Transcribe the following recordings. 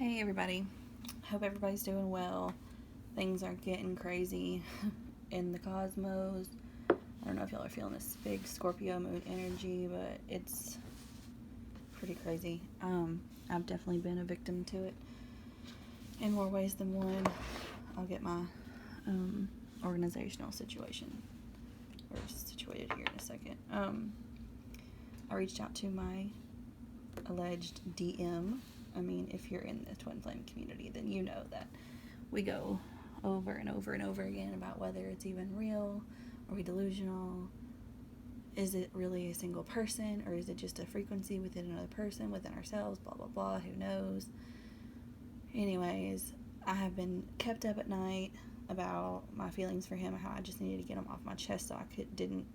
Hey everybody, hope everybody's doing well. Things are getting crazy in the cosmos. I don't know if y'all are feeling this big Scorpio moon energy, but it's pretty crazy. I've definitely been a victim to it in more ways than one. I'll get my organizational situation situated here in a second. I reached out to my alleged DM. I mean, if you're in the twin flame community, then you know that we go over and over and over again about whether it's even real. Are we delusional? Is it really a single person, or is it just a frequency within another person, within ourselves, blah, blah, blah, who knows? Anyways, I have been kept up at night about my feelings for him, how I just needed to get him off my chest so I didn't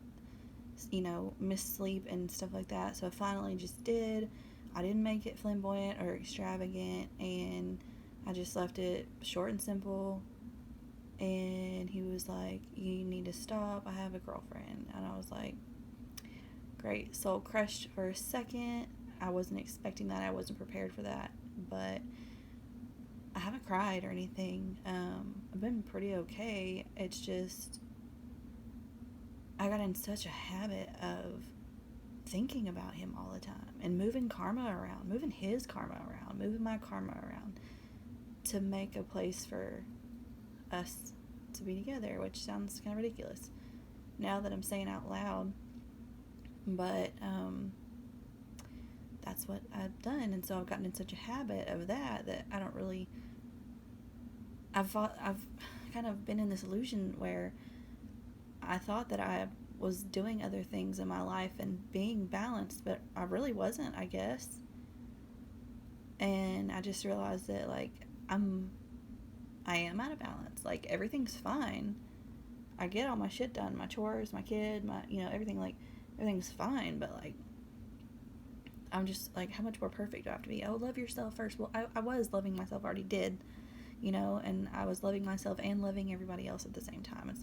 miss sleep and stuff like that. So I finally just did. I didn't make it flamboyant or extravagant, and I just left it short and simple. And he was like, you need to stop, I have a girlfriend. And I was like, great. Soul crushed for a second. I wasn't expecting that. I wasn't prepared for that. But I haven't cried or anything. I've been pretty okay. It's just, I got in such a habit of thinking about him all the time and moving karma around, moving his karma around, moving my karma around to make a place for us to be together, which sounds kind of ridiculous now that I'm saying out loud, but that's what I've done. And so I've gotten in such a habit of that I don't really, I've kind of been in this illusion where I thought that I was doing other things in my life and being balanced, but I really wasn't, I guess. And I just realized that I am out of balance. Like, everything's fine. I get all my shit done, my chores, my kid, my everything, everything's fine, but I'm just how much more perfect do I have to be? Oh, love yourself first. Well, I was loving myself, already did, and I was loving myself and loving everybody else at the same time. It's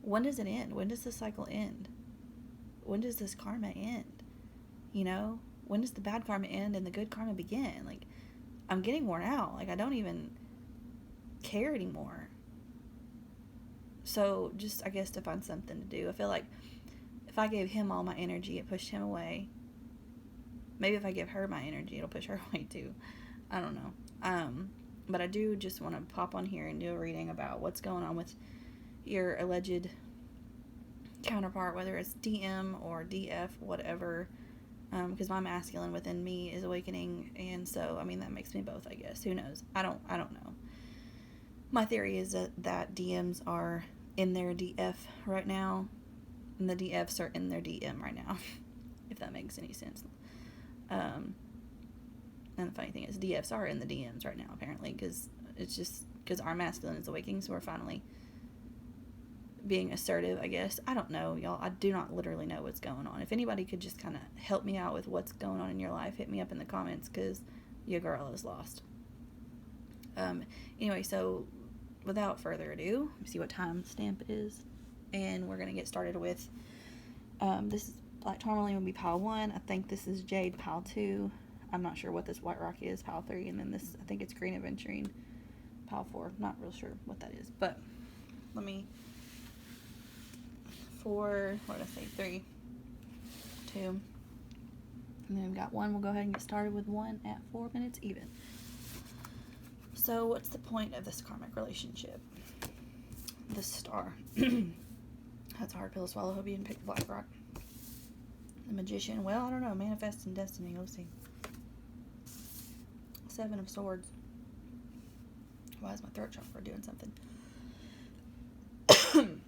when does it end? When does the cycle end? When does this karma end? When does the bad karma end and the good karma begin? I'm getting worn out. I don't even care anymore. So just, I guess, to find something to do. I feel like if I gave him all my energy, it pushed him away. Maybe if I give her my energy, it'll push her away too. I don't know. But I do just want to pop on here and do a reading about what's going on with your alleged counterpart, whether it's DM or DF, whatever, because my masculine within me is awakening, and so that makes me both, I guess. Who knows? I don't know. My theory is that DMs are in their DF right now, and the DFs are in their DM right now, if that makes any sense. And the funny thing is, DFs are in the DMs right now, apparently, because our masculine is awakening, so we're finally being assertive, I guess. I don't know, y'all. I do not literally know what's going on. If anybody could just kind of help me out with what's going on in your life, hit me up in the comments, because your girl is lost. Anyway, so without further ado, let me see what time stamp it is, and we're going to get started with this is Black Tourmaline, will be pile 1. I think this is Jade, pile 2. I'm not sure what this White Rock is, pile 3, and then this, I think it's Green Aventurine, pile 4. Not real sure what that is, but let me 4, what did I say, 3, 2, and then we've got 1. We'll go ahead and get started with 1 at 4 minutes even. So what's the point of this karmic relationship? The Star. That's a hard pill to swallow. Hope you didn't pick the Black Rock. The Magician. Well, I don't know. Manifesting destiny. Let's see. 7 of Swords. Why is my throat chakra doing something?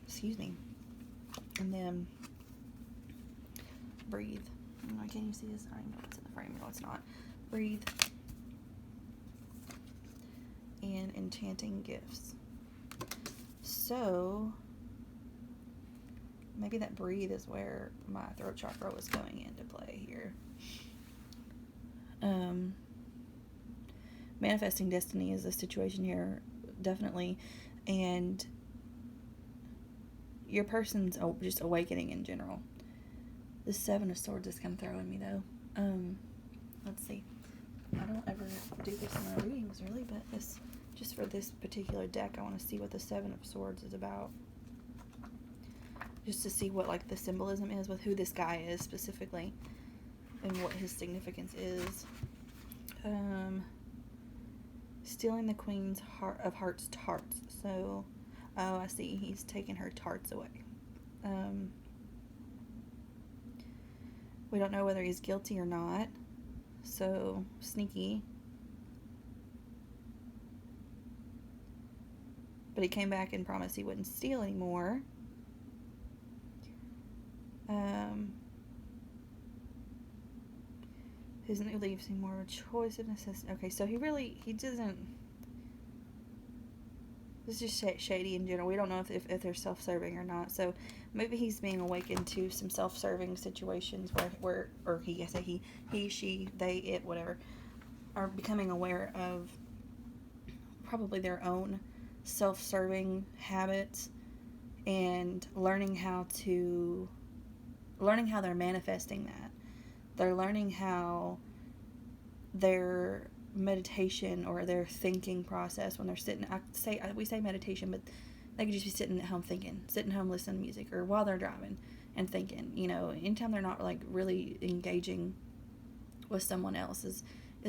Excuse me. And then Breathe. Oh, can you see this? I don't know what's in the frame. No, it's not. Breathe. And Enchanting Gifts. So maybe that Breathe is where my throat chakra was going into play here. Manifesting destiny is a situation here, definitely, and your person's just awakening in general. The 7 of Swords is kind of throwing me, though. Let's see. I don't ever do this in our readings, really, but this, just for this particular deck, I want to see what the Seven of Swords is about. Just to see what, like, the symbolism is with who this guy is specifically and what his significance is. Stealing the Queen's of Hearts tarts. So, oh, I see. He's taking her tarts away. We don't know whether he's guilty or not. So, sneaky. But he came back and promised he wouldn't steal anymore. His new leaves him more of a choice of necessity. Okay, so he doesn't. This is just shady in general. We don't know if they're self-serving or not. So maybe he's being awakened to some self-serving situations where or he, I say he, she, they, it, whatever, are becoming aware of probably their own self-serving habits and learning how they're manifesting that. They're learning how their meditation or their thinking process when they're sitting, we say meditation, but they could just be sitting at home thinking, sitting home listening to music, or while they're driving and thinking, anytime they're not like really engaging with someone else is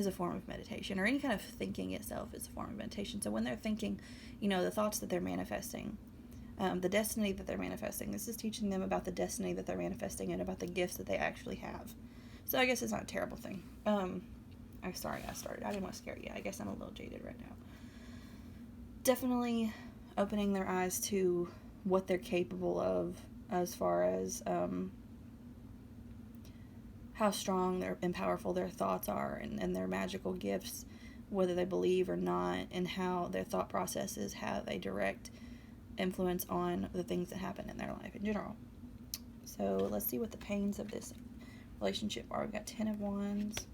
a form of meditation, or any kind of thinking itself is a form of meditation. So when they're thinking, the thoughts that they're manifesting, the destiny that they're manifesting, this is teaching them about the destiny that they're manifesting and about the gifts that they actually have. So I guess it's not a terrible thing. I'm sorry I started. I didn't want to scare you. I guess I'm a little jaded right now. Definitely opening their eyes to what they're capable of as far as how strong and powerful their thoughts are and their magical gifts, whether they believe or not, and how their thought processes have a direct influence on the things that happen in their life in general. So let's see what the pains of this relationship are. We've got 10 of Wands,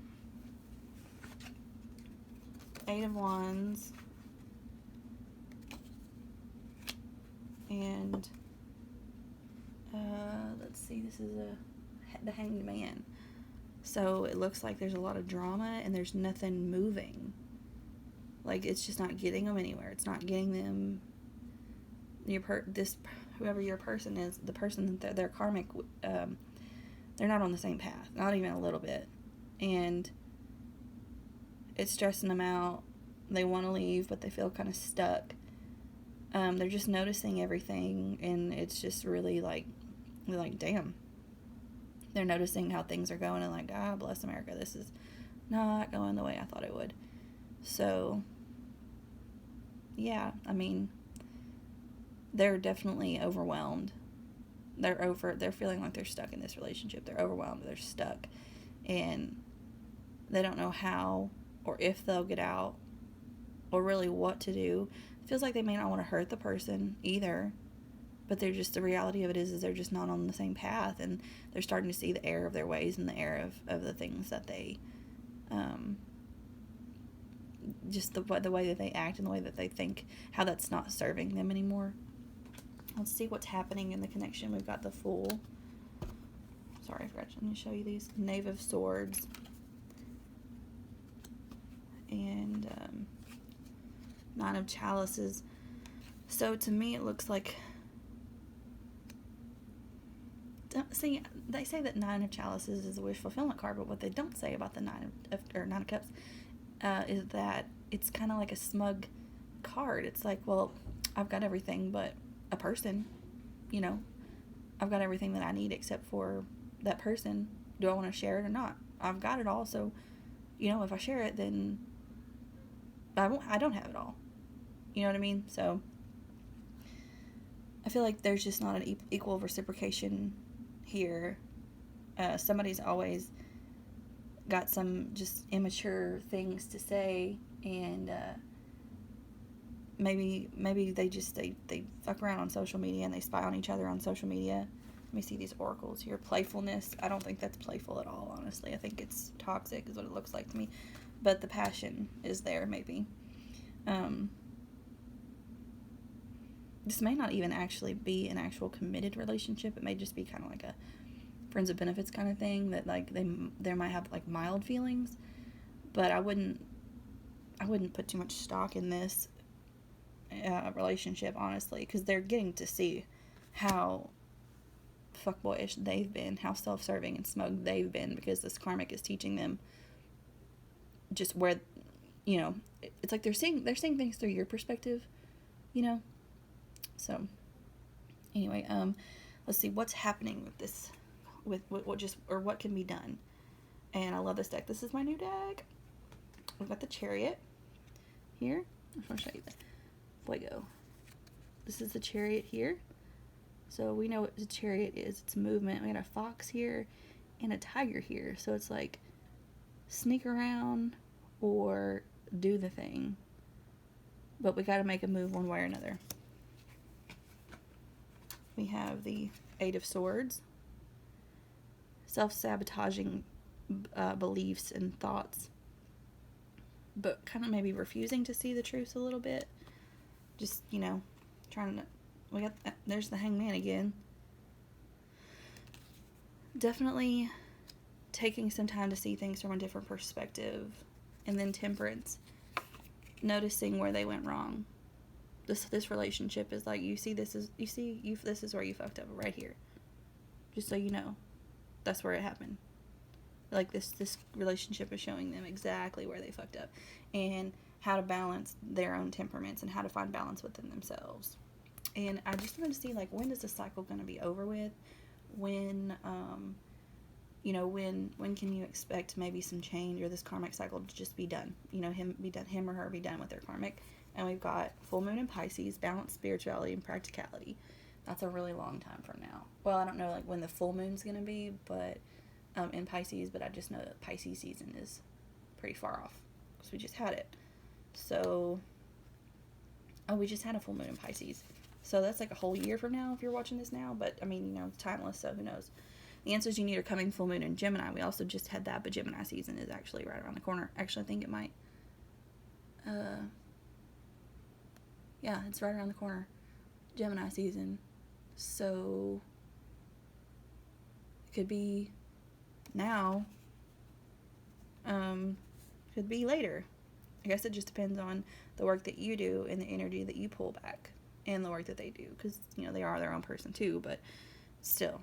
8 of Wands, and let's see, this is the Hanged Man. So it looks like there's a lot of drama and there's nothing moving. Like, it's just not getting them anywhere. It's not getting them, whoever your person is, the person that they're karmic, they're not on the same path, not even a little bit. And it's stressing them out. They want to leave, but they feel kind of stuck. They're just noticing everything, and it's just really like, they're like, damn. They're noticing how things are going, and like, God bless America, this is not going the way I thought it would. So, yeah, I mean, they're definitely overwhelmed. They're feeling like they're stuck in this relationship. They're overwhelmed, they're stuck, and they don't know how or if they'll get out or really what to do. It feels like they may not want to hurt the person either, but they're just, the reality of it is they're just not on the same path, and they're starting to see the error of their ways and the error of the things that they, just the way that they act and the way that they think, how that's not serving them anymore. Let's see what's happening in the connection. We've got the Fool. Sorry, I forgot to show you these. Knave of Swords. And Nine of Chalices. So to me it looks like... See, they say that Nine of Chalices is a wish fulfillment card, but what they don't say about the Nine of Cups is that it's kind of like a smug card. It's like, well, I've got everything but a person, I've got everything that I need except for that person. Do I want to share it or not? I've got it all, so if I share it, then I don't have it all. You know what I mean? So I feel like there's just not an equal reciprocation here. Somebody's always got some just immature things to say, and maybe they fuck around on social media and they spy on each other on social media. Let me see these oracles here. Playfulness. I don't think that's playful at all, honestly. I think it's toxic is what it looks like to me. But the passion is there, maybe. This may not even actually be an actual committed relationship. It may just be kind of like a friends with benefits kind of thing, that like they might have like mild feelings, but I wouldn't I wouldn't put too much stock in this relationship, honestly, because they're getting to see how fuckboyish they've been, how self-serving and smug they've been, because this karmic is teaching them just where, you know, it's like they're seeing things through your perspective, you know. So anyway, let's see what's happening with this, with what just, or what can be done. And I love this deck. This is my new deck. We've got the Chariot here. I'm going to show you the Fuego. This is the Chariot here. So we know what the Chariot is. It's movement. We got a fox here and a tiger here. So it's like sneak around or do the thing. But we got to make a move one way or another. We have the Eight of Swords. Self-sabotaging beliefs and thoughts. But kind of maybe refusing to see the truth a little bit. Just, you know, trying to... there's the Hangman again. Definitely taking some time to see things from a different perspective. And then Temperance. Noticing where they went wrong. This relationship is like, this is where you fucked up, right here. Just so you know. That's where it happened. Like this relationship is showing them exactly where they fucked up. And how to balance their own temperaments and how to find balance within themselves. And I just wanted to see, like, when is the cycle going to be over with? When, you know, when can you expect maybe some change, or this karmic cycle to just be done? You know, him or her be done with their karmic. And we've got full moon in Pisces, balance, spirituality, and practicality. That's a really long time from now. Well, I don't know, like, when the full moon's going to be, but in Pisces, but I just know that Pisces season is pretty far off because we just had it. So, we just had a full moon in Pisces. So that's like a whole year from now if you're watching this now. But, I mean, you know, it's timeless, so who knows. The answers you need are coming full moon in Gemini. We also just had that, but Gemini season is actually right around the corner. Actually, I think it might. Yeah, it's right around the corner. Gemini season. So, it could be now. Could be later. I guess it just depends on the work that you do and the energy that you pull back and the work that they do, because, you know, they are their own person too, but still,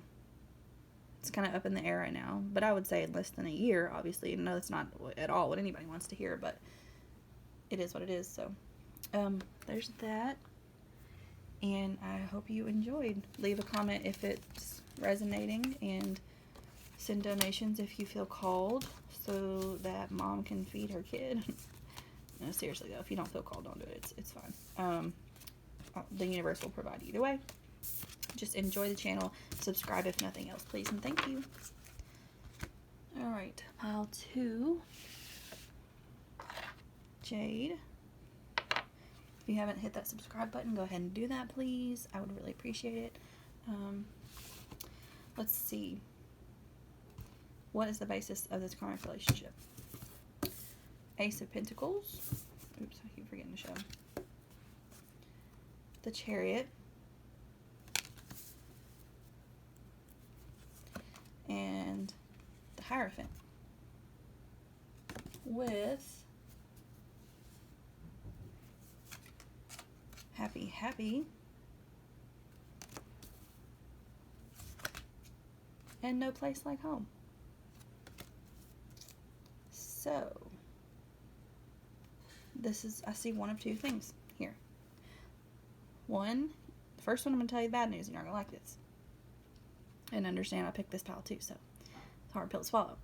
it's kind of up in the air right now. But I would say in less than a year, obviously. No, that's not at all what anybody wants to hear, but it is what it is. So there's that, and I hope you enjoyed. Leave a comment if it's resonating, and send donations if you feel called, so that mom can feed her kid. No, seriously though, if you don't feel called, don't do it. It's fine. The universe will provide either way. Just enjoy the channel. Subscribe if nothing else, please, and thank you. Alright, pile 2. Jade. If you haven't hit that subscribe button, go ahead and do that, please. I would really appreciate it. Let's see. What is the basis of this karmic relationship? Ace of Pentacles. Oops, I keep forgetting to show. The Chariot. And the Hierophant. With happy, and no place like home. So, this is, I see one of two things here. One, the first one, I'm going to tell you the bad news, and you're not going to like this. And understand I picked this pile too, so it's a hard pill to swallow.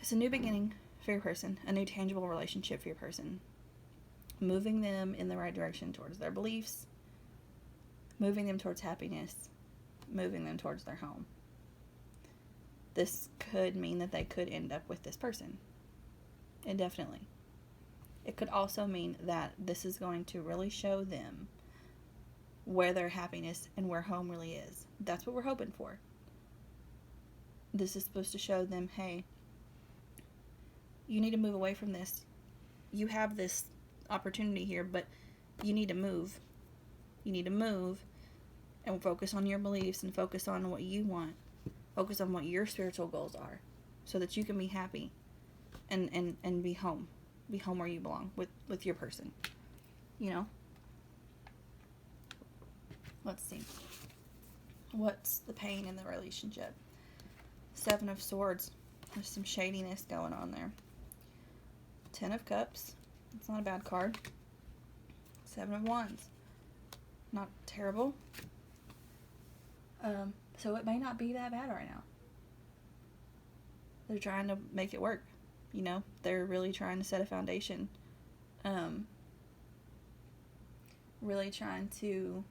It's a new beginning for your person, a new tangible relationship for your person. Moving them in the right direction towards their beliefs, moving them towards happiness, moving them towards their home. This could mean that they could end up with this person. Indefinitely. It could also mean that this is going to really show them where their happiness and where home really is. That's what we're hoping for. This is supposed to show them, hey, you need to move away from this. You have this opportunity here, but you need to move. You need to move and focus on your beliefs and focus on what you want. Focus on what your spiritual goals are so that you can be happy and be home. be home where you belong with your person, you know? Let's see. What's the pain in the relationship? Seven of Swords. There's some shadiness going on there. Ten of Cups. It's not a bad card. Seven of Wands. Not terrible. So it may not be that bad right now. They're trying to make it work. You know, they're really trying to set a foundation. Really trying to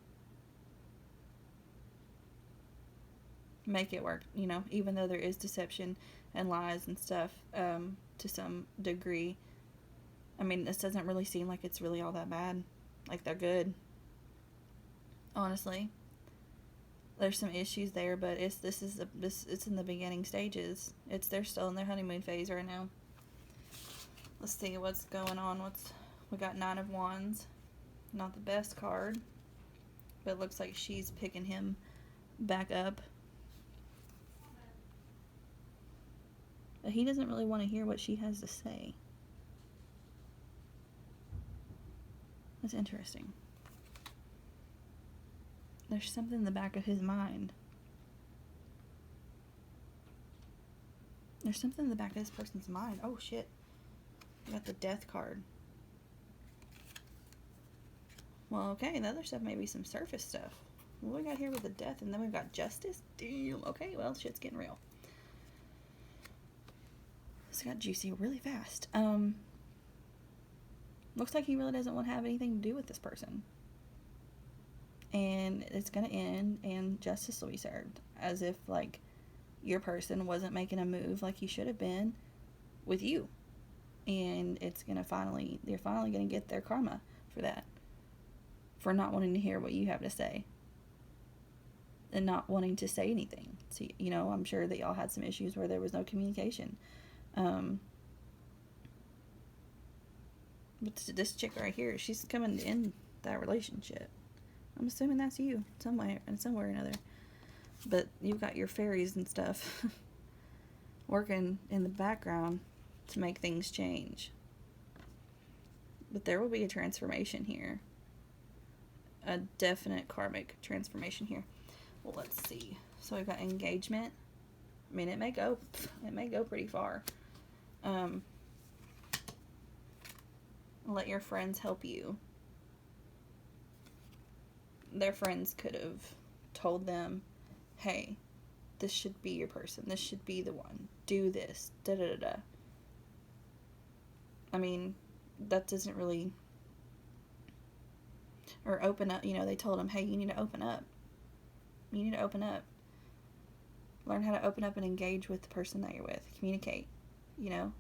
make it work, you know, even though there is deception and lies and stuff, to some degree. I mean, this doesn't really seem like it's really all that bad. Like, they're good. Honestly. There's some issues there, but it's in the beginning stages. They're still in their honeymoon phase right now. Let's see what's going on. We got Nine of Wands. Not the best card, but it looks like she's picking him back up. But he doesn't really want to hear what she has to say. That's interesting. There's something in the back of his mind. There's something in the back of this person's mind. Oh, shit. I got the Death card. Well, okay, the other stuff may be some surface stuff. What we got here with the Death, and then we've got Justice? Damn. Okay, well, shit's getting real. This got juicy really fast. Looks like he really doesn't want to have anything to do with this person. And it's going to end, and justice will be served. As if, like, your person wasn't making a move like he should have been with you. And they're finally going to get their karma for that. For not wanting to hear what you have to say. And not wanting to say anything. So, you know, I'm sure that y'all had some issues where there was no communication. But this chick right here, she's coming to end that relationship. I'm assuming that's you, somewhere or another. But you've got your fairies and stuff working in the background to make things change. But there will be a transformation here. A definite karmic transformation here. Well, let's see. So we've got engagement. I mean, it may go pretty far. Let your friends help you. Their friends could have told them, hey, this should be your person. This should be the one. Do this. Da-da-da-da. I mean, that doesn't really... Or open up. You know, they told them, hey, you need to open up. You need to open up. Learn how to open up and engage with the person that you're with. Communicate. You know?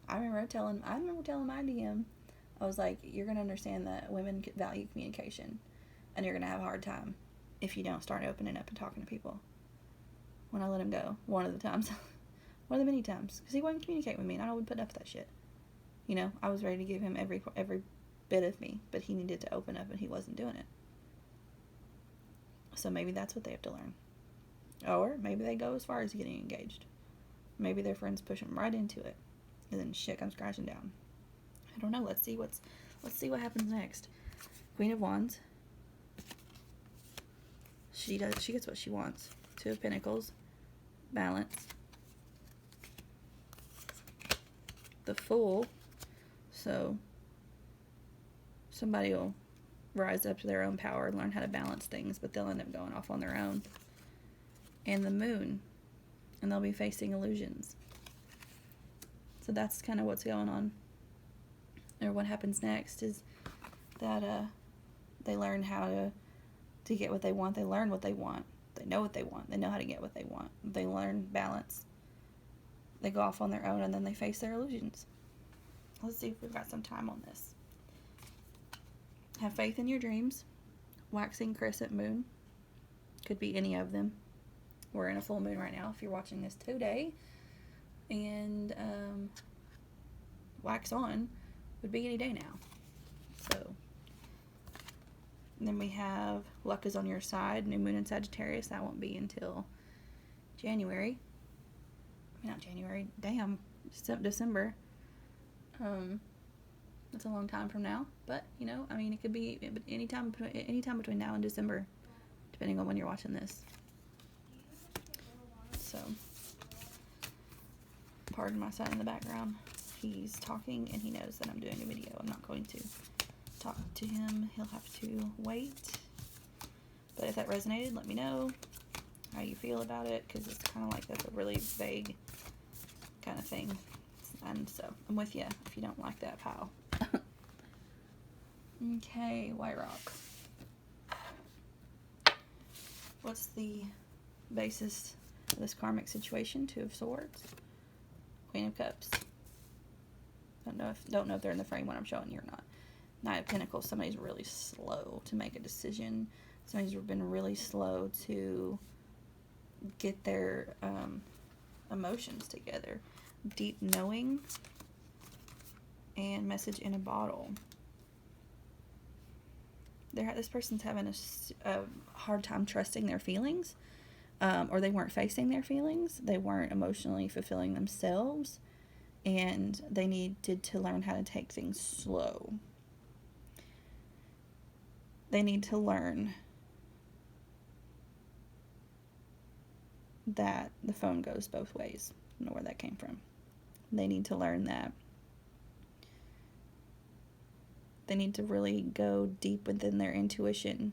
I remember telling my DM, I was like, you're going to understand that women value communication. And you're going to have a hard time if you don't start opening up and talking to people. When I let him go, one of the times. One of the many times. Because he wouldn't communicate with me, and I would put up with that shit. You know, I was ready to give him every bit of me, but he needed to open up, and he wasn't doing it. So maybe that's what they have to learn. Or maybe they go as far as getting engaged. Maybe their friends push them right into it. And then shit comes crashing down. I don't know. Let's see what happens next. Queen of Wands. She gets what she wants. Two of Pentacles. Balance. The Fool. So somebody will rise up to their own power and learn how to balance things, but they'll end up going off on their own. And the Moon. And they'll be facing illusions. So that's kind of what's going on. Or what happens next is that they learn how to get what they want. They learn what they want. They know what they want. They know how to get what they want. They learn balance. They go off on their own, and then they face their illusions. Let's see if we've got some time on this. Have faith in your dreams. Waxing crescent moon. Could be any of them. We're in a full moon right now if you're watching this today. And wax on would be any day now. So, and then we have luck is on your side. New moon in Sagittarius. That won't be until January. Not January. Damn. December. It's a long time from now, but you know, I mean, it could be anytime between now and December, depending on when you're watching this. So, pardon my son in the background. He's talking and he knows that I'm doing a video. I'm not going to talk to him. He'll have to wait. But if that resonated, let me know how you feel about it, because it's kind of like that's a really vague kind of thing. And so I'm with you if you don't like that, pal. Okay, White Rock. What's the basis of this karmic situation? Two of Swords, Queen of Cups. Don't know if they're in the frame when I'm showing you or not. Knight of Pentacles. Somebody's really slow to make a decision. Somebody's been really slow to get their emotions together. Deep knowing and message in a bottle. This person's having a hard time trusting their feelings, or they weren't facing their feelings. They weren't emotionally fulfilling themselves, and they needed to learn how to take things slow. They need to learn that the phone goes both ways. I don't know where that came from. They need to learn that. They need to really go deep within their intuition.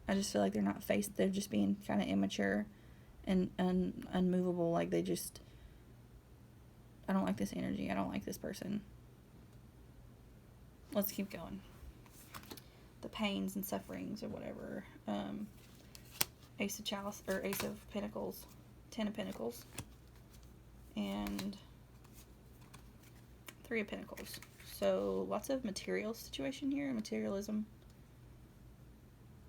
I just feel like they're not they're just being kind of immature and unmovable. Like I don't like this energy. I don't like this person. Let's keep going. The pains and sufferings or whatever. Ace of Chalice, or Ace of Pentacles, Ten of Pentacles, and Three of Pentacles. So lots of material situation here, materialism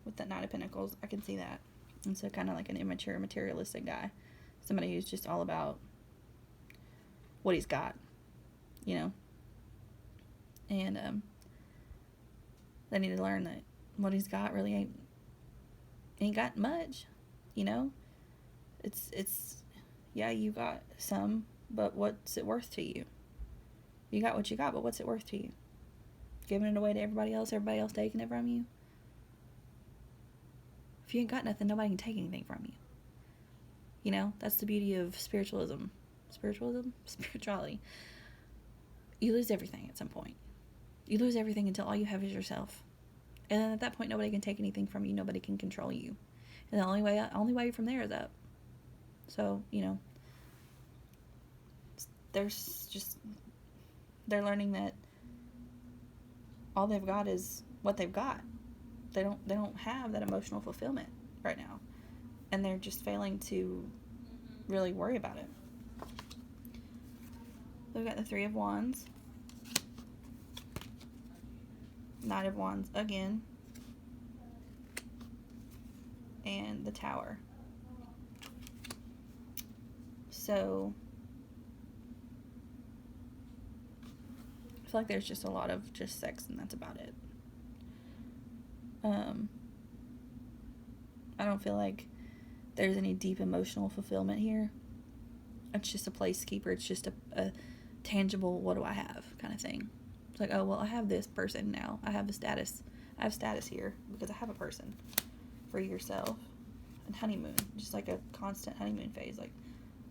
with that Knight of Pentacles. I can see that. And so kind of like an immature, materialistic guy. Somebody who's just all about what he's got, you know. And they need to learn that what he's got really ain't got much, you know. It's yeah, you got some, but what's it worth to you? You got what you got, but what's it worth to you? Giving it away to everybody else taking it from you? If you ain't got nothing, nobody can take anything from you. You know, that's the beauty of spirituality. You lose everything at some point. You lose everything until all you have is yourself. And then at that point, nobody can take anything from you. Nobody can control you. And the only way from there is up. So, you know, they're learning that all they've got is what they've got. They don't have that emotional fulfillment right now. And they're just failing to really worry about it. We've got the Three of Wands. Knight of Wands again. And the Tower. So I feel like there's just a lot of just sex and that's about it. I don't feel like there's any deep emotional fulfillment here. It's just a placekeeper. It's just a tangible, what do I have kind of thing. It's like, oh, well, I have this person now. I have a status. I have status here because I have a person. For yourself. And honeymoon. Just like a constant honeymoon phase. Like,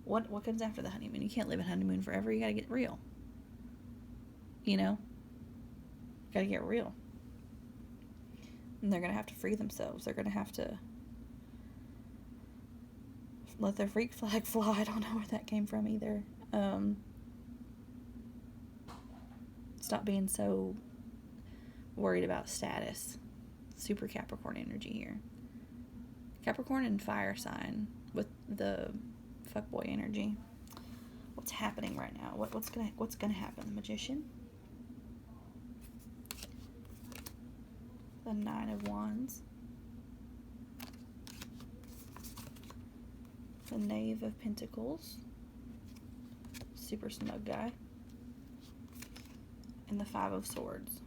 what comes after the honeymoon? You can't live in honeymoon forever. You gotta get real. You know? You gotta get real. And they're gonna have to free themselves. They're gonna have to let their freak flag fly. I don't know where that came from either. Stop being so worried about status. Super Capricorn energy here. Capricorn and fire sign with the fuckboy energy. What's happening right now? What's gonna happen? The Magician. The Nine of Wands. The Knave of Pentacles. Super smug guy. And the Five of Swords.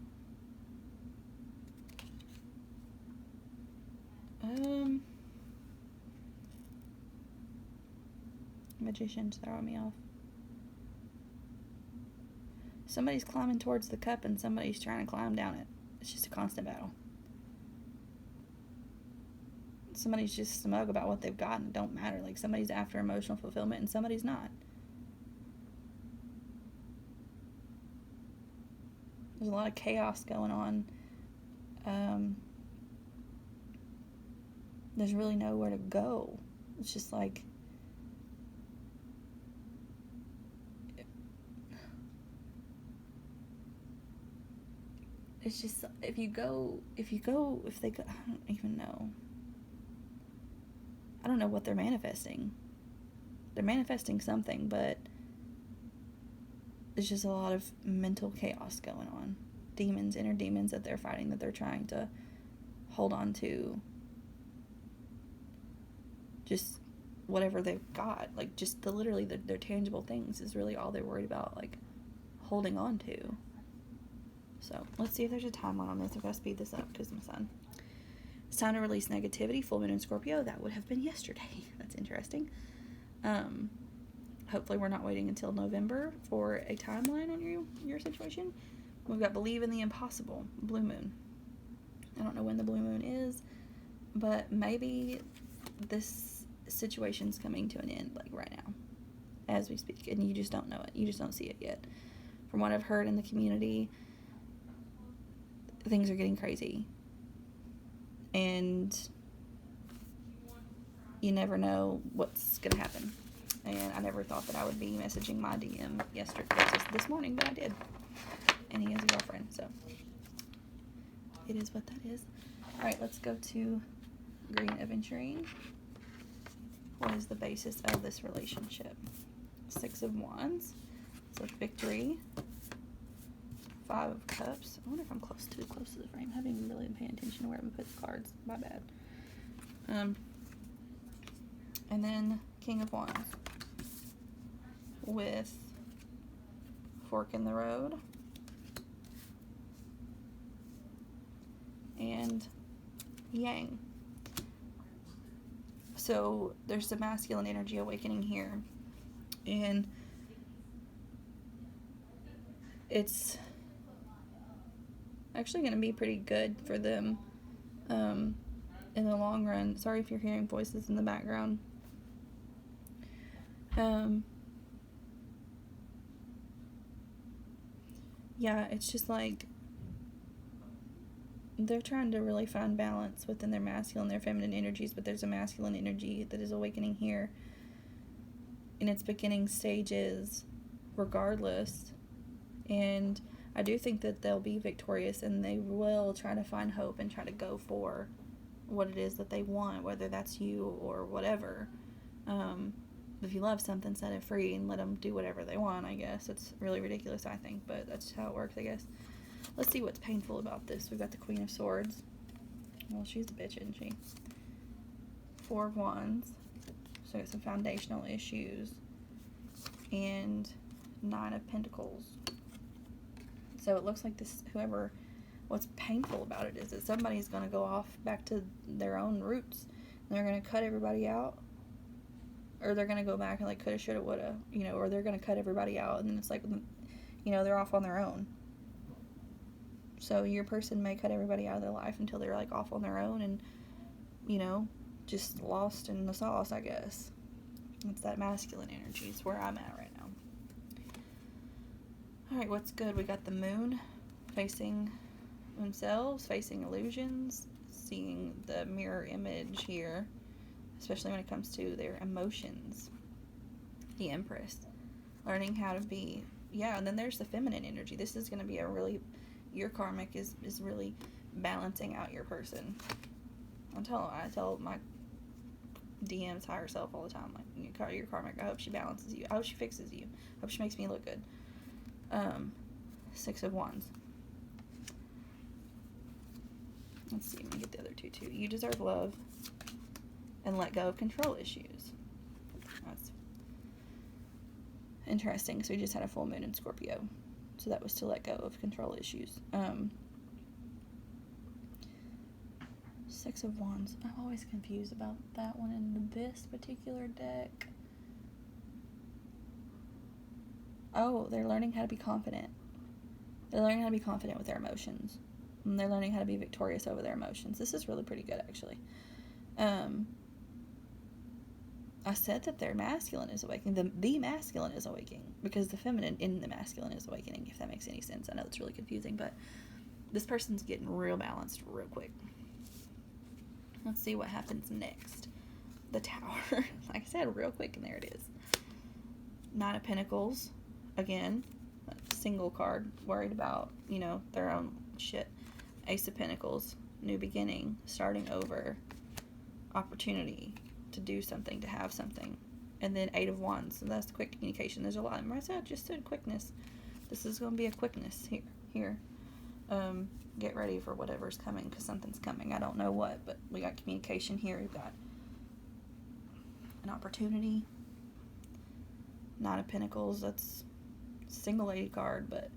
Magician's throwing me off. Somebody's climbing towards the cup and somebody's trying to climb down it. It's just a constant battle. Somebody's just smug about what they've got and it don't matter. Like, somebody's after emotional fulfillment and somebody's not. There's a lot of chaos going on. There's really nowhere to go. It's just like, it's just, if they go, I don't even know. I don't know what they're manifesting. They're manifesting something, but there's just a lot of mental chaos going on. Demons, inner demons that they're fighting, that they're trying to hold on to. Just whatever they've got. Like, just literally their tangible things is really all they're worried about, like, holding on to. So, let's see if there's a timeline on this. I've got to speed this up because of my son. It's time to release negativity. Full moon in Scorpio. That would have been yesterday. That's interesting. Hopefully we're not waiting until November for a timeline on your situation. We've got believe in the impossible. Blue moon. I don't know when the blue moon is, but maybe this situation's coming to an end, like right now, as we speak, and you just don't know it. You just don't see it yet. From what I've heard in the community, things are getting crazy. And you never know what's going to happen. And I never thought that I would be messaging my DM this morning, but I did. And he has a girlfriend, so it is what that is. Alright, let's go to Green Aventurine. What is the basis of this relationship? 6 of Wands. So victory. 5 of Cups. I wonder if I'm too close to the frame. I haven't even really been paying attention to where I'm putting the cards. My bad. And then King of Wands. With Fork in the Road. And Yang. So there's the masculine energy awakening here. And it's actually going to be pretty good for them in the long run. Sorry if you're hearing voices in the background. Yeah, it's just like they're trying to really find balance within their masculine, their feminine energies, but there's a masculine energy that is awakening here in its beginning stages regardless. And I do think that they'll be victorious and they will try to find hope and try to go for what it is that they want, whether that's you or whatever. If you love something, set it free and let them do whatever they want, I guess. It's really ridiculous, I think, but that's how it works, I guess. Let's see what's painful about this. We've got the Queen of Swords. Well, she's a bitch, isn't she? 4 of Wands. So it's some foundational issues. And 9 of Pentacles. So it looks like what's painful about it is that somebody's going to go off back to their own roots. And they're going to cut everybody out. Or they're going to go back and like coulda, shoulda, woulda, or they're going to cut everybody out. And then it's like, they're off on their own. So your person may cut everybody out of their life until they're like off on their own and, just lost in the sauce, I guess. It's that masculine energy. It's where I'm at right now. Alright, what's good? We got the moon facing themselves, facing illusions, seeing the mirror image here, especially when it comes to their emotions. The Empress. Learning how to be, and then there's the feminine energy. This is going to be your karmic is really balancing out your person. I tell my DM's higher self all the time, like, your karmic, I hope she balances you. I hope she fixes you. I hope she makes me look good. 6 of Wands. Let's see, let me get the other two too. You deserve love and let go of control issues. That's interesting. So we just had a full moon in Scorpio. So that was to let go of control issues. 6 of Wands. I'm always confused about that one in this particular deck. Oh, they're learning how to be confident. They're learning how to be confident with their emotions. And they're learning how to be victorious over their emotions. This is really pretty good, actually. I said that their masculine is awakening. The masculine is awakening. Because the feminine in the masculine is awakening, if that makes any sense. I know it's really confusing, but this person's getting real balanced real quick. Let's see what happens next. The Tower. Like I said, real quick, and there it is. Nine of Pentacles. Again, single card. Worried about, their own shit. Ace of Pentacles. New beginning. Starting over. Opportunity to do something, to have something. And then Eight of Wands. So that's quick communication. There's a lot. Remember I just said quickness. This is going to be a quickness here. Get ready for whatever's coming, because something's coming. I don't know what, but we got communication here. We've got an opportunity. Nine of Pentacles. That's single lady card, but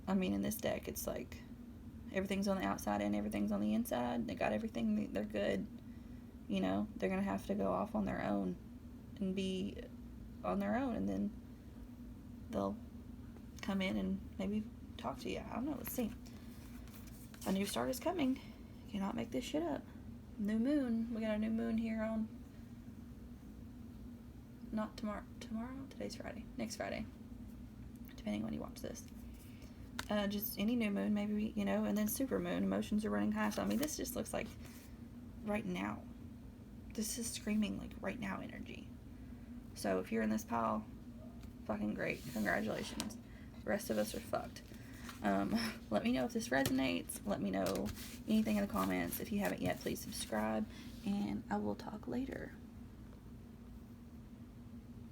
I mean, in this deck, it's like everything's on the outside and everything's on the inside. They got everything. They're good. They're going to have to go off on their own and be on their own, and then they'll come in and maybe talk to you. I don't know. Let's see. A new start is coming. Cannot make this shit up. New moon. We got a new moon here on, not tomorrow. Today's Friday. Next Friday. Depending when you watch this. Just any new moon, maybe, and then super moon. Emotions are running high. So, I mean, this just looks like right now. This is screaming like right now energy. So if you're in this pile, fucking great. Congratulations. The rest of us are fucked. Let me know if this resonates. Let me know anything in the comments. If you haven't yet, please subscribe. And I will talk later.